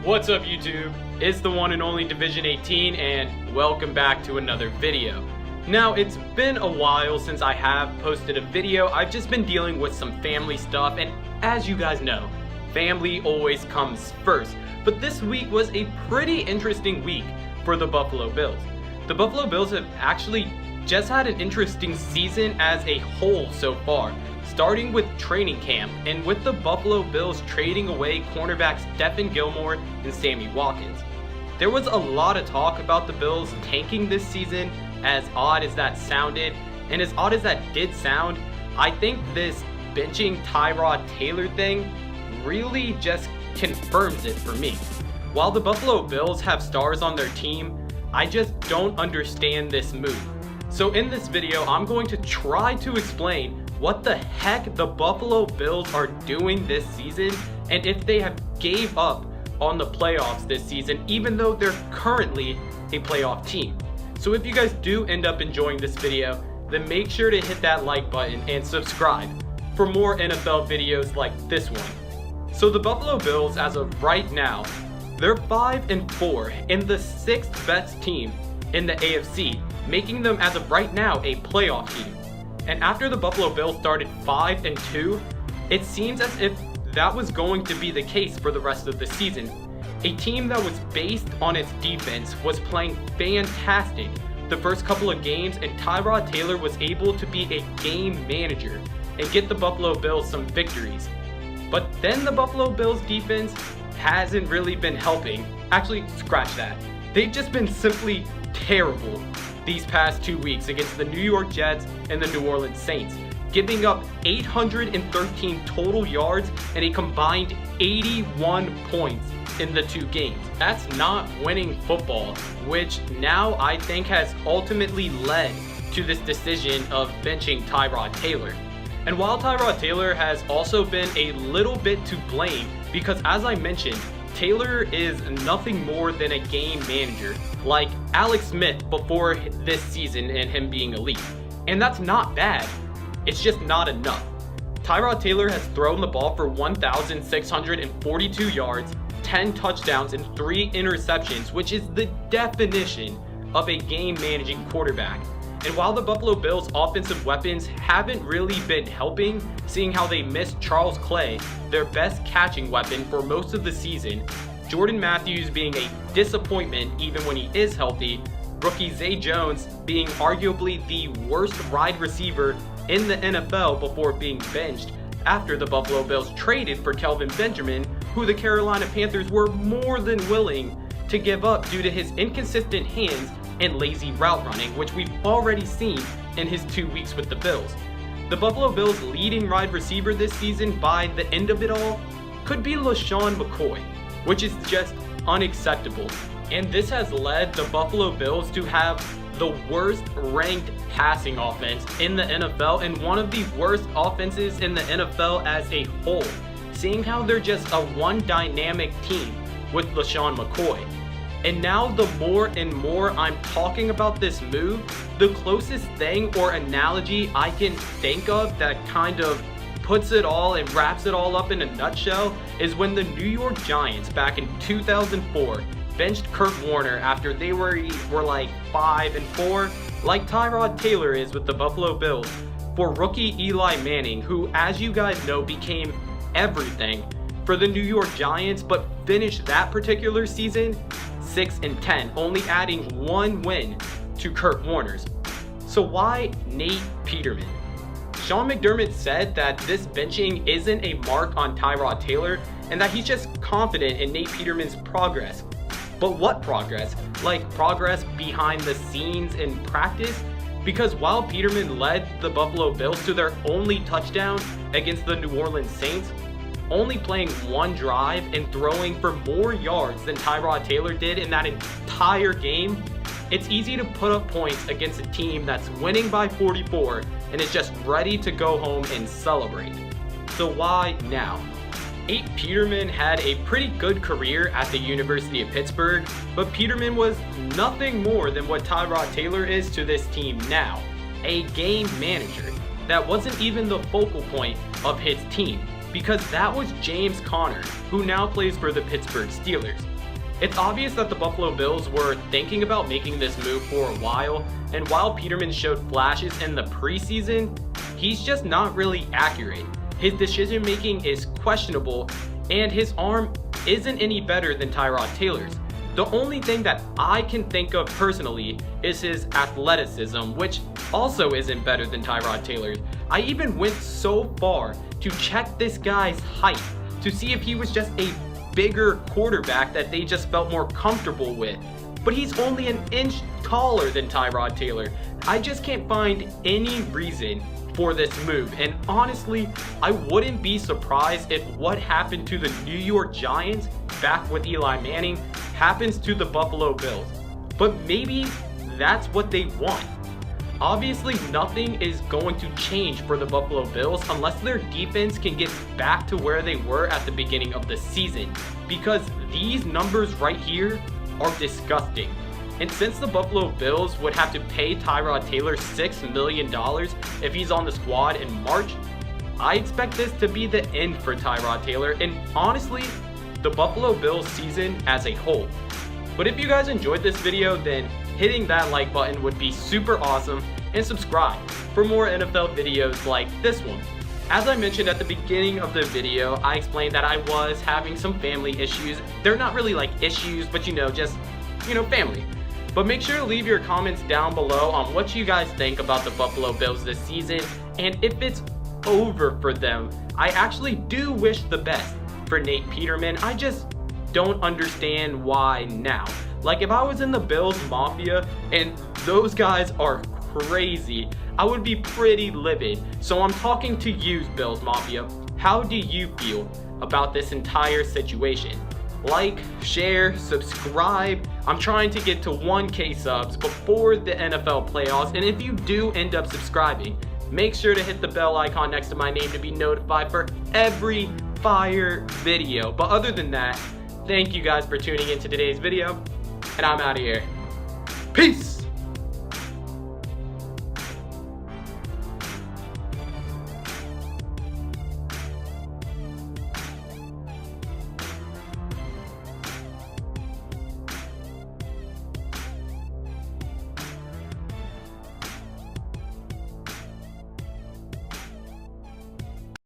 What's up YouTube? It's the one and only Division 18 and welcome back to another video. Now it's been a while since I have posted a video. I've just been dealing with some family stuff, and as you guys know, family always comes first. But this week was a pretty interesting week for the Buffalo Bills. The Buffalo Bills have actually just had an interesting season as a whole so far, starting with training camp and with the Buffalo Bills trading away cornerbacks Stephon Gilmore and Sammy Watkins. There was a lot of talk about the Bills tanking this season, as odd as that sounded, and as odd as that did sound, I think this benching Tyrod Taylor thing really just confirms it for me. While the Buffalo Bills have stars on their team, I just don't understand this move. So in this video, I'm going to try to explain what the heck the Buffalo Bills are doing this season, and if they have gave up on the playoffs this season, even though they're currently a playoff team. So if you guys do end up enjoying this video, then make sure to hit that like button and subscribe for more NFL videos like this one. So the Buffalo Bills, as of right now, they're 5-4 and the 6th best team in the AFC, making them as of right now a playoff team. And after the Buffalo Bills started 5-2, it seems as if that was going to be the case for the rest of the season. A team that was based on its defense was playing fantastic the first couple of games, and Tyrod Taylor was able to be a game manager and get the Buffalo Bills some victories. But then the Buffalo Bills defense hasn't really been helping. Actually, scratch that. They've just been simply terrible these past 2 weeks against the New York Jets and the New Orleans Saints, giving up 813 total yards and a combined 81 points in the 2 games. That's not winning football, which now I think has ultimately led to this decision of benching Tyrod Taylor. And while Tyrod Taylor has also been a little bit to blame, because as I mentioned, Taylor is nothing more than a game manager, like Alex Smith before this season and him being elite. And that's not bad, it's just not enough. Tyrod Taylor has thrown the ball for 1,642 yards, 10 touchdowns, and 3 interceptions, which is the definition of a game-managing quarterback. And while the Buffalo Bills' offensive weapons haven't really been helping, seeing how they missed Charles Clay, their best catching weapon for most of the season, Jordan Matthews being a disappointment even when he is healthy, rookie Zay Jones being arguably the worst wide receiver in the NFL before being benched after the Buffalo Bills traded for Kelvin Benjamin, who the Carolina Panthers were more than willing to give up due to his inconsistent hands and lazy route running, which we've already seen in his 2 weeks with the Bills. The Buffalo Bills' leading wide receiver this season by the end of it all could be LaShawn McCoy, which is just unacceptable. And this has led the Buffalo Bills to have the worst ranked passing offense in the NFL and one of the worst offenses in the NFL as a whole, seeing how they're just a one dynamic team with LaShawn McCoy. And now the more and more I'm talking about this move, the closest thing or analogy I can think of that kind of puts it all and wraps it all up in a nutshell is when the New York Giants back in 2004 benched Kurt Warner after they were like 5-4, like Tyrod Taylor is with the Buffalo Bills, for rookie Eli Manning, who, as you guys know, became everything for the New York Giants, but finished that particular season 6-10, only adding 1 win to Kurt Warner's. So why Nate Peterman? Sean McDermott said that this benching isn't a mark on Tyrod Taylor and that he's just confident in Nate Peterman's progress. But what progress? Like progress behind the scenes in practice? Because while Peterman led the Buffalo Bills to their only touchdown against the New Orleans Saints, only playing 1 drive and throwing for more yards than Tyrod Taylor did in that entire game, it's easy to put up points against a team that's winning by 44 and is just ready to go home and celebrate. So why now? Nate Peterman had a pretty good career at the University of Pittsburgh, but Peterman was nothing more than what Tyrod Taylor is to this team now, a game manager. That wasn't even the focal point of his team, because that was James Conner, who now plays for the Pittsburgh Steelers. It's obvious that the Buffalo Bills were thinking about making this move for a while, and while Peterman showed flashes in the preseason, he's just not really accurate. His decision making is questionable, and his arm isn't any better than Tyrod Taylor's. The only thing that I can think of personally is his athleticism, which also isn't better than Tyrod Taylor's. I even went so far to check this guy's height to see if he was just a bigger quarterback that they just felt more comfortable with. But he's only an inch taller than Tyrod Taylor. I just can't find any reason for this move, and honestly, I wouldn't be surprised if what happened to the New York Giants back with Eli Manning happens to the Buffalo Bills. But maybe that's what they want. Obviously, nothing is going to change for the Buffalo Bills unless their defense can get back to where they were at the beginning of the season, because these numbers right here are disgusting. And since the Buffalo Bills would have to pay Tyrod Taylor $6 million if he's on the squad in March, I expect this to be the end for Tyrod Taylor and honestly, the Buffalo Bills season as a whole. But if you guys enjoyed this video, then hitting that like button would be super awesome, and subscribe for more NFL videos like this one. As I mentioned at the beginning of the video, I explained that I was having some family issues. They're not really like issues, but just family. But make sure to leave your comments down below on what you guys think about the Buffalo Bills this season, and if it's over for them. I actually do wish the best for Nate Peterman. I just don't understand why now. Like, if I was in the Bills Mafia and those guys are crazy, I would be pretty livid. So I'm talking to you, Bills Mafia. How do you feel about this entire situation? Like, share, subscribe. I'm trying to get to 1K subs before the NFL playoffs, and if you do end up subscribing, make sure to hit the bell icon next to my name to be notified for every fire video. But other than that, thank you guys for tuning into today's video, and I'm out of here. Peace!